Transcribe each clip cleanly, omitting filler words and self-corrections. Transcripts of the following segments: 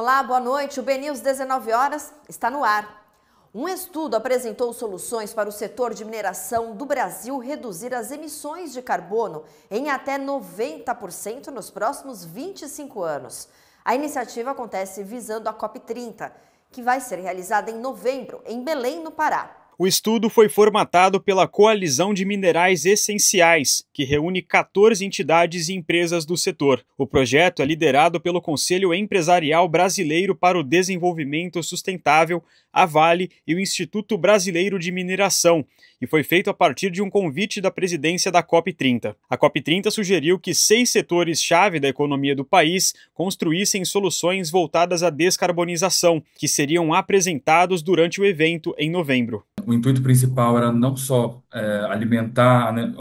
Olá, boa noite. O BNews 19 horas está no ar. Um estudo apresentou soluções para o setor de mineração do Brasil reduzir as emissões de carbono em até 90% nos próximos 25 anos. A iniciativa acontece visando a COP30, que vai ser realizada em novembro, em Belém, no Pará. O estudo foi formatado pela Coalizão de Minerais Essenciais, que reúne 14 entidades e empresas do setor. O projeto é liderado pelo Conselho Empresarial Brasileiro para o Desenvolvimento Sustentável, a Vale e o Instituto Brasileiro de Mineração, e foi feito a partir de um convite da presidência da COP30. A COP30 sugeriu que 6 setores-chave da economia do país construíssem soluções voltadas à descarbonização, que seriam apresentados durante o evento em novembro. O intuito principal era não só alimentar, né,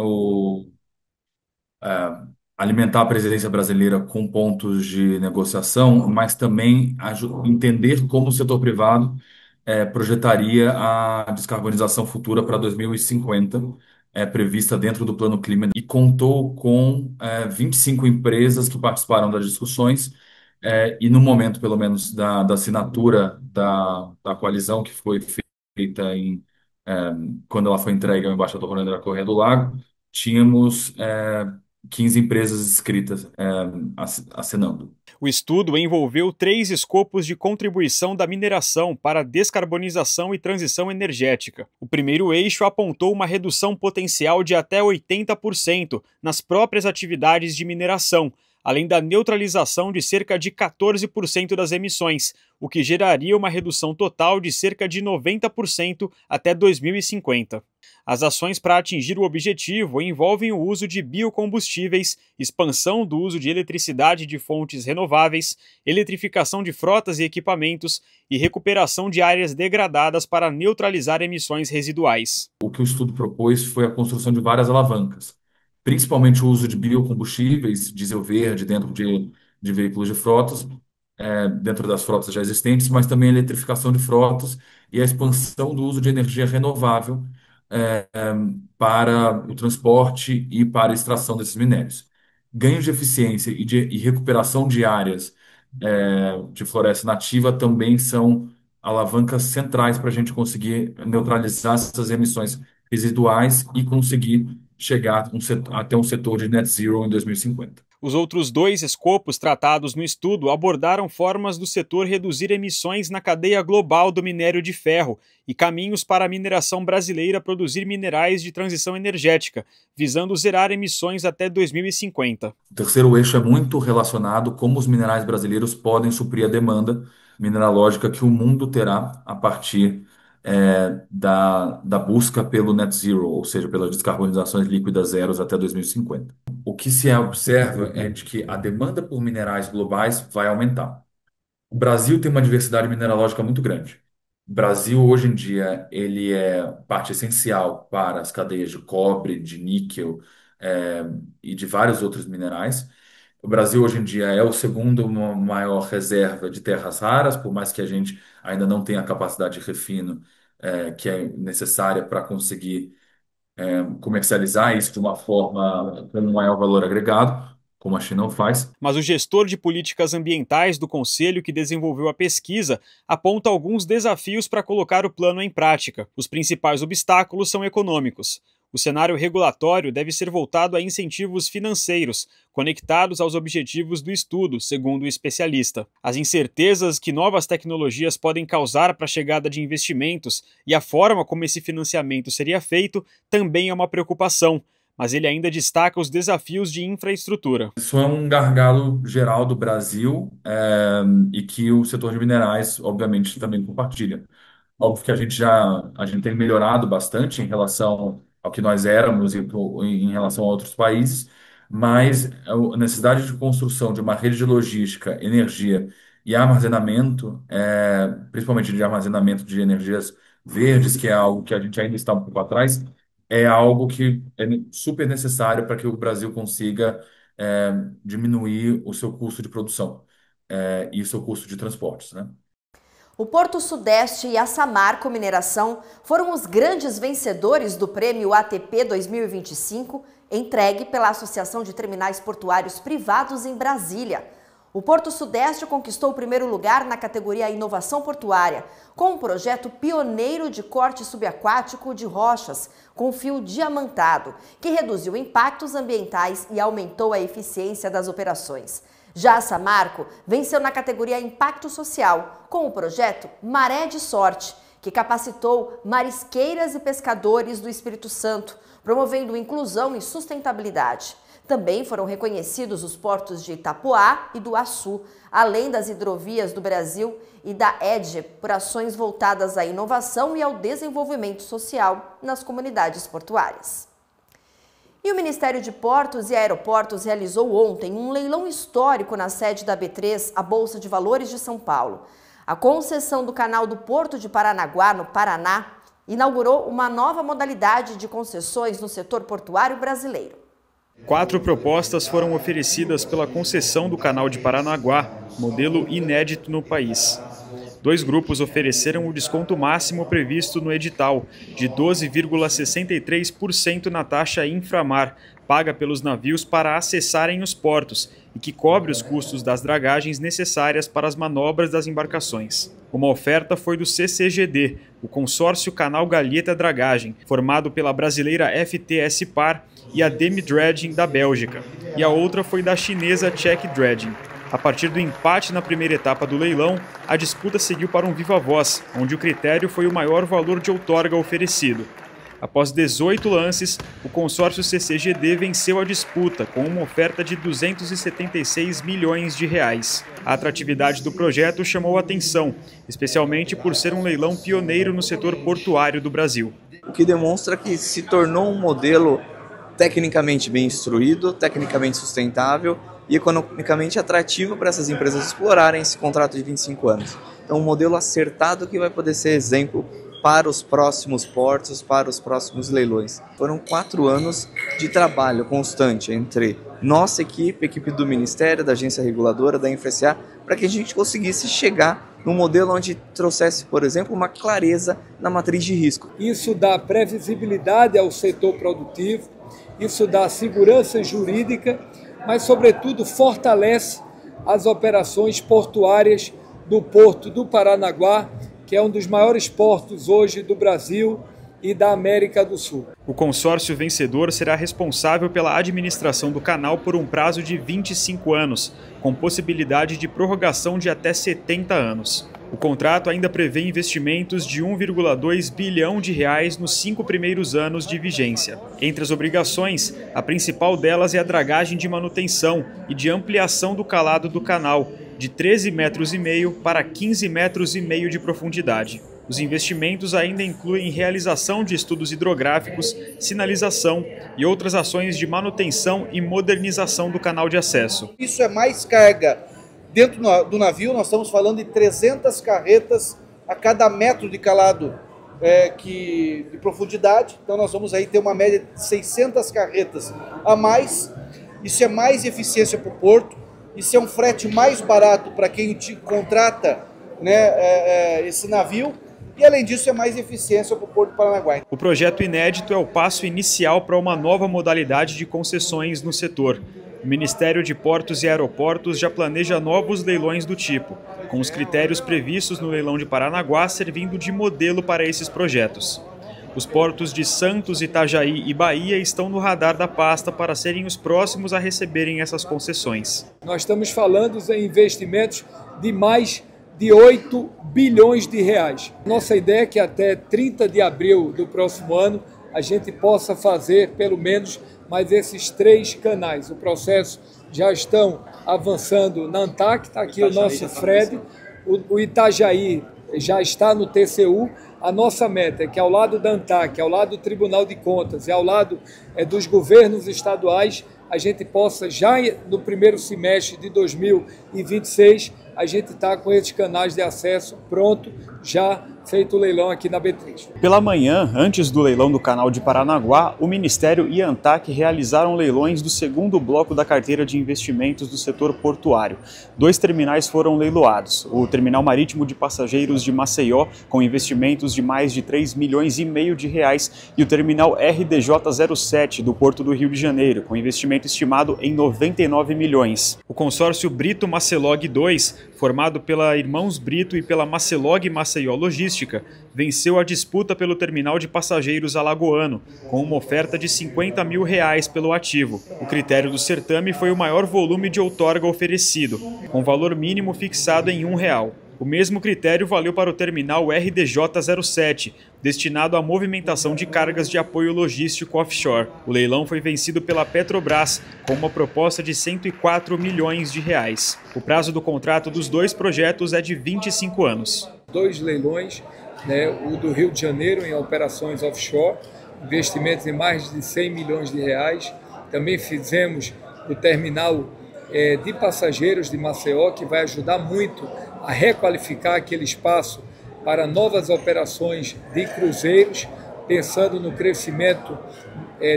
alimentar a presidência brasileira com pontos de negociação, mas também entender como o setor privado projetaria a descarbonização futura para 2050, prevista dentro do Plano Clima, e contou com 25 empresas que participaram das discussões, e no momento, pelo menos, da assinatura da coalizão, que foi feita quando ela foi entregue ao embaixador Ronaldo da Correia do Lago, tínhamos 15 empresas inscritas assinando. O estudo envolveu 3 escopos de contribuição da mineração para a descarbonização e transição energética. O primeiro eixo apontou uma redução potencial de até 80% nas próprias atividades de mineração, além da neutralização de cerca de 14% das emissões, o que geraria uma redução total de cerca de 90% até 2050. As ações para atingir o objetivo envolvem o uso de biocombustíveis, expansão do uso de eletricidade de fontes renováveis, eletrificação de frotas e equipamentos e recuperação de áreas degradadas para neutralizar emissões residuais. O que o estudo propôs foi a construção de várias alavancas, principalmente o uso de biocombustíveis, diesel verde dentro de veículos de frotas, dentro das frotas já existentes, mas também a eletrificação de frotas e a expansão do uso de energia renovável para o transporte e para a extração desses minérios. Ganhos de eficiência e recuperação de áreas de floresta nativa também são alavancas centrais para a gente conseguir neutralizar essas emissões residuais e conseguir chegar até um setor de net zero em 2050. Os outros 2 escopos tratados no estudo abordaram formas do setor reduzir emissões na cadeia global do minério de ferro e caminhos para a mineração brasileira produzir minerais de transição energética, visando zerar emissões até 2050. O terceiro eixo é muito relacionado a como os minerais brasileiros podem suprir a demanda mineralógica que o mundo terá a partir da busca pelo net zero, ou seja, pelas descarbonizações líquidas zeros até 2050. O que se observa é de que a demanda por minerais globais vai aumentar. O Brasil tem uma diversidade mineralógica muito grande. O Brasil, hoje em dia, ele é parte essencial para as cadeias de cobre, de níquel, e de vários outros minerais. O Brasil, hoje em dia, é o segundo maior reserva de terras raras, por mais que a gente ainda não tenha a capacidade de refino, que é necessária para conseguir comercializar isso de uma forma com um maior valor agregado, como a China o faz. Mas o gestor de políticas ambientais do conselho que desenvolveu a pesquisa aponta alguns desafios para colocar o plano em prática. Os principais obstáculos são econômicos. O cenário regulatório deve ser voltado a incentivos financeiros, conectados aos objetivos do estudo, segundo o especialista. As incertezas que novas tecnologias podem causar para a chegada de investimentos e a forma como esse financiamento seria feito também é uma preocupação, mas ele ainda destaca os desafios de infraestrutura. Isso é um gargalo geral do Brasil, e que o setor de minerais, obviamente, também compartilha. Óbvio que a gente tem melhorado bastante em relação ao que nós éramos e em relação a outros países, mas a necessidade de construção de uma rede de logística, energia e armazenamento, principalmente de armazenamento de energias verdes, que é algo que a gente ainda está um pouco atrás, é algo que é super necessário para que o Brasil consiga diminuir o seu custo de produção, e o seu custo de transportes, né? O Porto Sudeste e a Samarco Mineração foram os grandes vencedores do Prêmio ATP 2025, entregue pela Associação de Terminais Portuários Privados em Brasília. O Porto Sudeste conquistou o primeiro lugar na categoria Inovação Portuária, com um projeto pioneiro de corte subaquático de rochas com fio diamantado, que reduziu impactos ambientais e aumentou a eficiência das operações. Já a Samarco venceu na categoria Impacto Social, com o projeto Maré de Sorte, que capacitou marisqueiras e pescadores do Espírito Santo, promovendo inclusão e sustentabilidade. Também foram reconhecidos os portos de Itapoá e do Açu, além das hidrovias do Brasil e da EDGE, por ações voltadas à inovação e ao desenvolvimento social nas comunidades portuárias. E o Ministério de Portos e Aeroportos realizou ontem um leilão histórico na sede da B3, a Bolsa de Valores de São Paulo. A concessão do canal do Porto de Paranaguá, no Paraná, inaugurou uma nova modalidade de concessões no setor portuário brasileiro. 4 propostas foram oferecidas pela concessão do Canal de Paranaguá, modelo inédito no país. 2 grupos ofereceram o desconto máximo previsto no edital, de 12,63% na taxa inframar, paga pelos navios para acessarem os portos e que cobre os custos das dragagens necessárias para as manobras das embarcações. Uma oferta foi do CCGD, o Consórcio Canal Galheta Dragagem, formado pela brasileira FTS Par e a Demi Dredging da Bélgica, e a outra foi da chinesa Czech Dredging. A partir do empate na primeira etapa do leilão, a disputa seguiu para um viva voz, onde o critério foi o maior valor de outorga oferecido. Após 18 lances, o consórcio CCGD venceu a disputa com uma oferta de 276 milhões de reais. A atratividade do projeto chamou a atenção, especialmente por ser um leilão pioneiro no setor portuário do Brasil. O que demonstra que se tornou um modelo tecnicamente bem instruído, tecnicamente sustentável e economicamente atrativo para essas empresas explorarem esse contrato de 25 anos. Então, um modelo acertado que vai poder ser exemplo para os próximos portos, para os próximos leilões. Foram 4 anos de trabalho constante entre nossa equipe, equipe do Ministério, da agência reguladora, da InfraSA, para que a gente conseguisse chegar num modelo onde trouxesse, por exemplo, uma clareza na matriz de risco. Isso dá previsibilidade ao setor produtivo, isso dá segurança jurídica, mas, sobretudo, fortalece as operações portuárias do Porto do Paranaguá, que é um dos maiores portos hoje do Brasil e da América do Sul. O consórcio vencedor será responsável pela administração do canal por um prazo de 25 anos, com possibilidade de prorrogação de até 70 anos. O contrato ainda prevê investimentos de 1,2 bilhão de reais nos 5 primeiros anos de vigência. Entre as obrigações, a principal delas é a dragagem de manutenção e de ampliação do calado do canal, de 13,5 metros para 15,5 metros de profundidade. Os investimentos ainda incluem realização de estudos hidrográficos, sinalização e outras ações de manutenção e modernização do canal de acesso. Isso é mais carga. Dentro do navio, nós estamos falando de 300 carretas a cada metro de calado de profundidade. Então nós vamos aí ter uma média de 600 carretas a mais. Isso é mais eficiência para o porto. Isso é um frete mais barato para quem contrata, né, esse navio. E, além disso, é mais eficiência para o Porto do Paranaguá. O projeto inédito é o passo inicial para uma nova modalidade de concessões no setor. O Ministério de Portos e Aeroportos já planeja novos leilões do tipo, com os critérios previstos no leilão de Paranaguá servindo de modelo para esses projetos. Os portos de Santos, Itajaí e Bahia estão no radar da pasta para serem os próximos a receberem essas concessões. Nós estamos falando em investimentos de mais de 8 bilhões de reais. Nossa ideia é que até 30 de abril do próximo ano a gente possa fazer pelo menos mais esses 3 canais. O processo já estão avançando na ANTAC, está aqui o nosso Fred, o Itajaí já está no TCU. A nossa meta é que ao lado da ANTAC, ao lado do Tribunal de Contas e ao lado dos governos estaduais, a gente possa já no primeiro semestre de 2026, a gente está com esses canais de acesso pronto já feito o leilão aqui na B3. Pela manhã, antes do leilão do canal de Paranaguá, o Ministério e a ANTAQ realizaram leilões do segundo bloco da carteira de investimentos do setor portuário. 2 terminais foram leiloados. O Terminal Marítimo de Passageiros de Maceió, com investimentos de mais de 3,5 milhões de reais, e o Terminal RDJ-07 do Porto do Rio de Janeiro, com investimento estimado em 99 milhões. O consórcio Brito Macelog 2, formado pela Irmãos Brito e pela Macelog Maceió Logística, venceu a disputa pelo terminal de passageiros alagoano, com uma oferta de 50 mil reais pelo ativo. O critério do certame foi o maior volume de outorga oferecido, com valor mínimo fixado em R$1. O mesmo critério valeu para o terminal RDJ-07, destinado à movimentação de cargas de apoio logístico offshore. O leilão foi vencido pela Petrobras, com uma proposta de 104 milhões de reais. O prazo do contrato dos 2 projetos é de 25 anos. 2 leilões, o do Rio de Janeiro em operações offshore, investimentos em mais de 100 milhões de reais. Também fizemos o terminal de passageiros de Maceió, que vai ajudar muito a requalificar aquele espaço para novas operações de cruzeiros, pensando no crescimento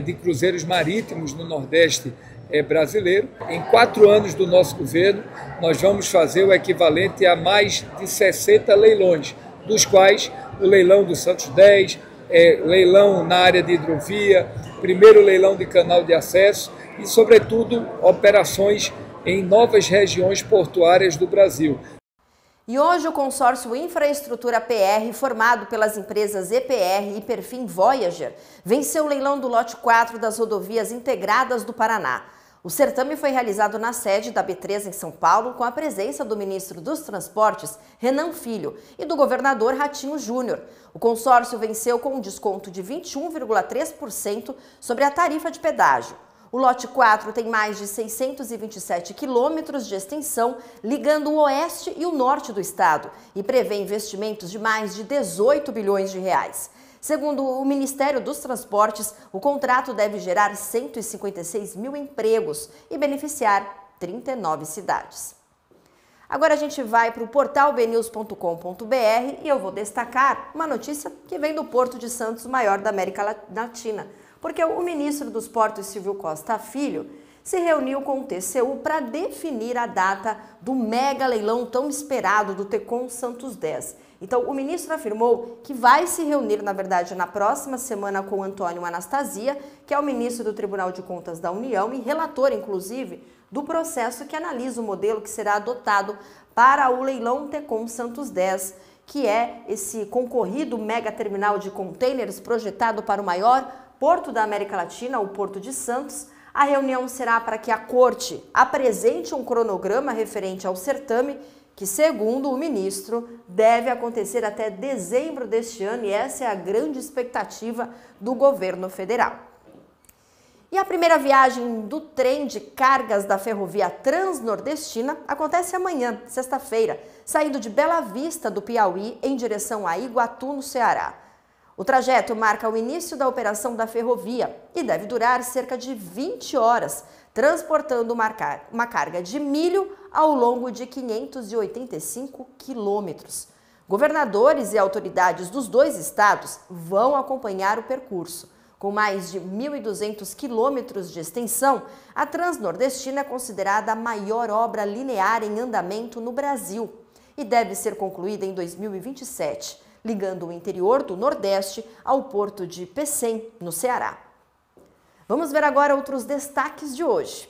de cruzeiros marítimos no Nordeste brasileiro. Em 4 anos do nosso governo, nós vamos fazer o equivalente a mais de 60 leilões, dos quais o leilão do Santos 10, leilão na área de hidrovia, primeiro leilão de canal de acesso e, sobretudo, operações em novas regiões portuárias do Brasil. E hoje o consórcio Infraestrutura PR, formado pelas empresas EPR e Perfim Voyager, venceu o leilão do lote 4 das rodovias integradas do Paraná. O certame foi realizado na sede da B3 em São Paulo, com a presença do ministro dos Transportes, Renan Filho, e do governador Ratinho Júnior. O consórcio venceu com um desconto de 21,3% sobre a tarifa de pedágio. O lote 4 tem mais de 627 quilômetros de extensão, ligando o oeste e o norte do estado, e prevê investimentos de mais de 18 bilhões de reais. Segundo o Ministério dos Transportes, o contrato deve gerar 156 mil empregos e beneficiar 39 cidades. Agora a gente vai para o portal bnews.com.br e eu vou destacar uma notícia que vem do Porto de Santos, o maior da América Latina, porque o ministro dos Portos, Silvio Costa Filho, se reuniu com o TCU para definir a data do mega leilão tão esperado do Tecon Santos 10. Então, o ministro afirmou que vai se reunir, na verdade, na próxima semana com Antônio Anastasia, que é o ministro do Tribunal de Contas da União e relator, inclusive, do processo que analisa o modelo que será adotado para o leilão Tecon Santos 10, que é esse concorrido mega terminal de contêineres projetado para o maior porto da América Latina, o Porto de Santos. A reunião será para que a Corte apresente um cronograma referente ao certame, que, segundo o ministro, deve acontecer até dezembro deste ano, e essa é a grande expectativa do governo federal. E a primeira viagem do trem de cargas da ferrovia Transnordestina acontece amanhã, sexta-feira, saindo de Bela Vista, do Piauí, em direção a Iguatu, no Ceará. O trajeto marca o início da operação da ferrovia e deve durar cerca de 20 horas, transportando uma carga de milho ao longo de 585 quilômetros. Governadores e autoridades dos 2 estados vão acompanhar o percurso. Com mais de 1.200 quilômetros de extensão, a Transnordestina é considerada a maior obra linear em andamento no Brasil e deve ser concluída em 2027. Ligando o interior do Nordeste ao porto de Pecém, no Ceará. Vamos ver agora outros destaques de hoje.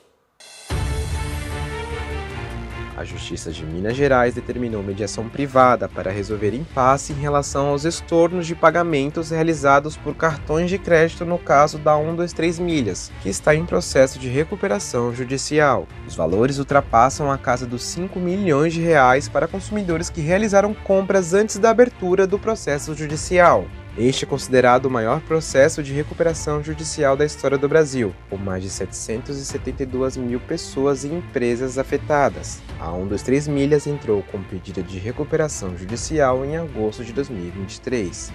A Justiça de Minas Gerais determinou mediação privada para resolver impasse em relação aos estornos de pagamentos realizados por cartões de crédito no caso da 123 Milhas, que está em processo de recuperação judicial. Os valores ultrapassam a casa dos 5 milhões de reais para consumidores que realizaram compras antes da abertura do processo judicial. Este é considerado o maior processo de recuperação judicial da história do Brasil, com mais de 772 mil pessoas e empresas afetadas. A 123 Milhas entrou com pedido de recuperação judicial em agosto de 2023.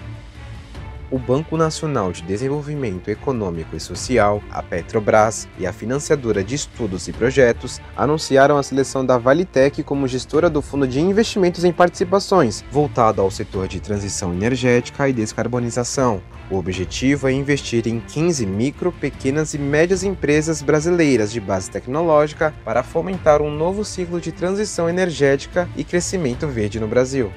O Banco Nacional de Desenvolvimento Econômico e Social, a Petrobras e a financiadora de estudos e projetos anunciaram a seleção da Valitec como gestora do Fundo de Investimentos em Participações, voltado ao setor de transição energética e descarbonização. O objetivo é investir em 15 micro, pequenas e médias empresas brasileiras de base tecnológica para fomentar um novo ciclo de transição energética e crescimento verde no Brasil.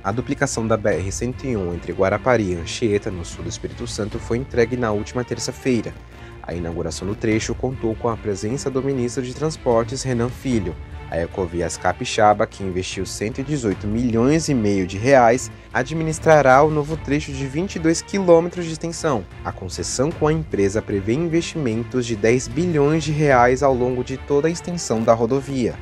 A duplicação da BR-101 entre Guarapari e Anchieta, no sul do Espírito Santo, foi entregue na última terça-feira. A inauguração do trecho contou com a presença do ministro de Transportes, Renan Filho. A Ecovias Capixaba, que investiu 118 milhões e meio de reais, administrará o novo trecho de 22 quilômetros de extensão. A concessão com a empresa prevê investimentos de 10 bilhões de reais ao longo de toda a extensão da rodovia.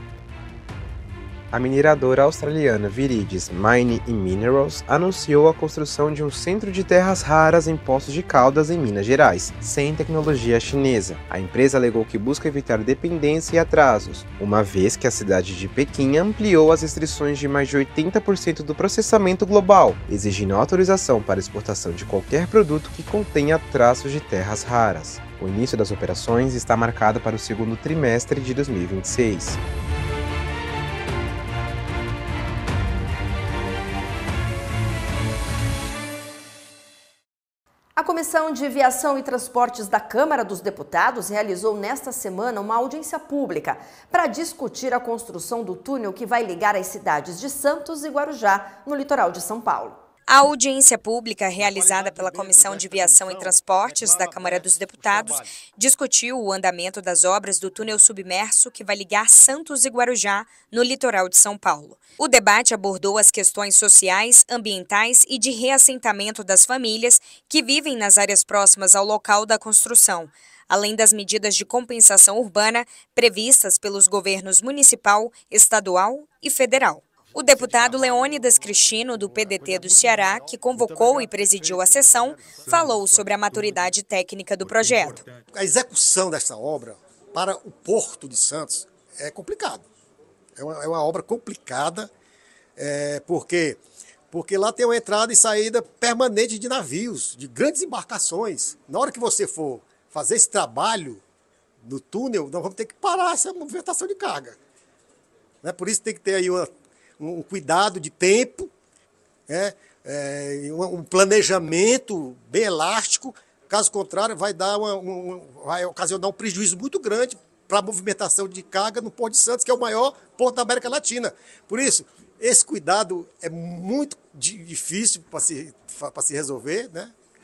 A mineradora australiana Viridis Mining & Minerals anunciou a construção de um centro de terras raras em Poços de Caldas, em Minas Gerais, sem tecnologia chinesa. A empresa alegou que busca evitar dependência e atrasos, uma vez que a cidade de Pequim ampliou as restrições de mais de 80% do processamento global, exigindo autorização para exportação de qualquer produto que contenha traços de terras raras. O início das operações está marcado para o segundo trimestre de 2026. A Comissão de Viação e Transportes da Câmara dos Deputados realizou nesta semana uma audiência pública para discutir a construção do túnel que vai ligar as cidades de Santos e Guarujá, no litoral de São Paulo. A audiência pública realizada pela Comissão de Viação e Transportes da Câmara dos Deputados discutiu o andamento das obras do túnel submerso que vai ligar Santos e Guarujá, no litoral de São Paulo. O debate abordou as questões sociais, ambientais e de reassentamento das famílias que vivem nas áreas próximas ao local da construção, além das medidas de compensação urbana previstas pelos governos municipal, estadual e federal. O deputado Leônidas Cristino, do PDT do Ceará, que convocou e presidiu a sessão, falou sobre a maturidade técnica do projeto. A execução dessa obra para o Porto de Santos é complicado. É uma obra complicada, porque lá tem uma entrada e saída permanente de navios, de grandes embarcações. Na hora que você for fazer esse trabalho no túnel, nós vamos ter que parar essa movimentação de carga. Por isso tem que ter aí um cuidado de tempo, um planejamento bem elástico. Caso contrário, vai ocasionar um prejuízo muito grande para a movimentação de carga no Porto de Santos, que é o maior porto da América Latina. Por isso, esse cuidado é muito difícil para se resolver,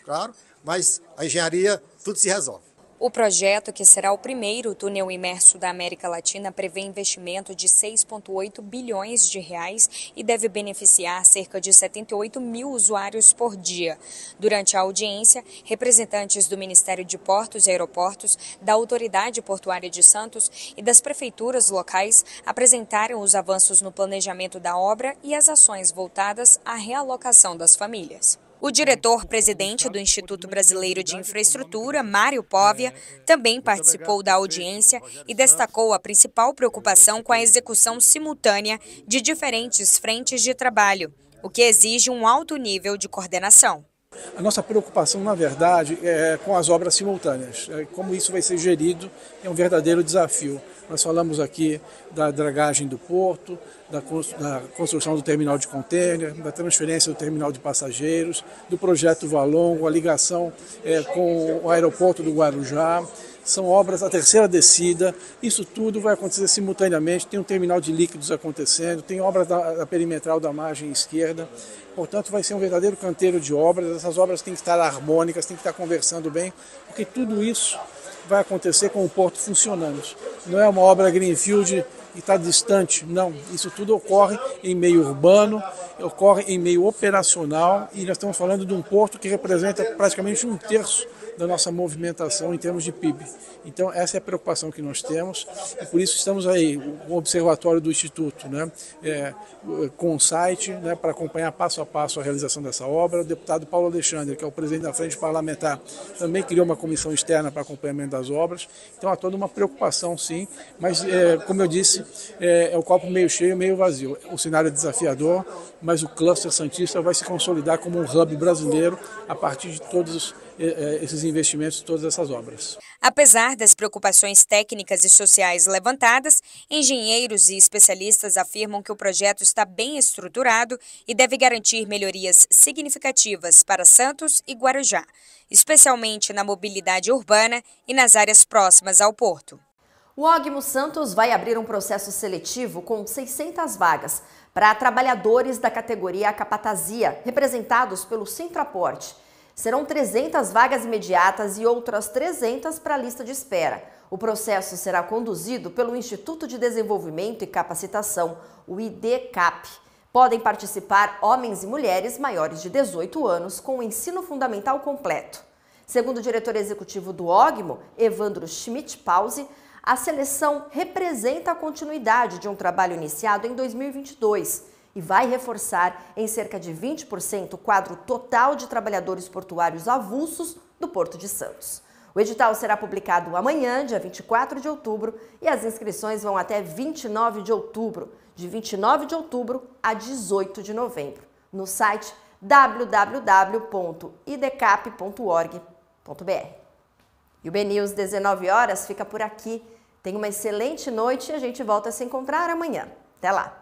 claro, mas a engenharia tudo se resolve. O projeto, que será o primeiro túnel imerso da América Latina, prevê investimento de 6,8 bilhões de reais e deve beneficiar cerca de 78 mil usuários por dia. Durante a audiência, representantes do Ministério de Portos e Aeroportos, da Autoridade Portuária de Santos e das prefeituras locais apresentaram os avanços no planejamento da obra e as ações voltadas à realocação das famílias. O diretor-presidente do Instituto Brasileiro de Infraestrutura, Mário Póvia, também participou da audiência e destacou a principal preocupação com a execução simultânea de diferentes frentes de trabalho, o que exige um alto nível de coordenação. A nossa preocupação, na verdade, é com as obras simultâneas. Como isso vai ser gerido é um verdadeiro desafio. Nós falamos aqui da dragagem do porto, da construção do terminal de contêiner, da transferência do terminal de passageiros, do projeto Valongo, a ligação com o aeroporto do Guarujá. São obras da terceira descida, isso tudo vai acontecer simultaneamente, tem um terminal de líquidos acontecendo, tem obras da perimetral da margem esquerda, portanto vai ser um verdadeiro canteiro de obras, essas obras têm que estar harmônicas, têm que estar conversando bem, porque tudo isso vai acontecer com o porto funcionando. Não é uma obra greenfield que está distante, não, isso tudo ocorre em meio urbano, ocorre em meio operacional e nós estamos falando de um porto que representa praticamente 1/3 da nossa movimentação em termos de PIB. Então, essa é a preocupação que nós temos e por isso estamos aí, o observatório do Instituto, né, com o site, né, para acompanhar passo a passo a realização dessa obra. O deputado Paulo Alexandre, que é o presidente da Frente Parlamentar, também criou uma comissão externa para acompanhamento das obras. Então, há toda uma preocupação, sim, mas, como eu disse, é o copo meio cheio, meio vazio. O cenário é desafiador, mas o cluster santista vai se consolidar como um hub brasileiro a partir de todos esses investimentos, todas essas obras. Apesar das preocupações técnicas e sociais levantadas, engenheiros e especialistas afirmam que o projeto está bem estruturado e deve garantir melhorias significativas para Santos e Guarujá, especialmente na mobilidade urbana e nas áreas próximas ao porto. O Ógmo Santos vai abrir um processo seletivo com 600 vagas para trabalhadores da categoria Capatazia, representados pelo Sintraporte. Serão 300 vagas imediatas e outras 300 para a lista de espera. O processo será conduzido pelo Instituto de Desenvolvimento e Capacitação, o IDCAP. Podem participar homens e mulheres maiores de 18 anos com o ensino fundamental completo. Segundo o diretor executivo do Ógmo, Evandro Schmidt-Pause, a seleção representa a continuidade de um trabalho iniciado em 2022 e vai reforçar em cerca de 20% o quadro total de trabalhadores portuários avulsos do Porto de Santos. O edital será publicado amanhã, dia 24 de outubro, e as inscrições vão até 29 de outubro, de 29 de outubro a 18 de novembro, no site www.idcap.org.br. E o BNews 19 horas fica por aqui. Tenha uma excelente noite e a gente volta a se encontrar amanhã. Até lá!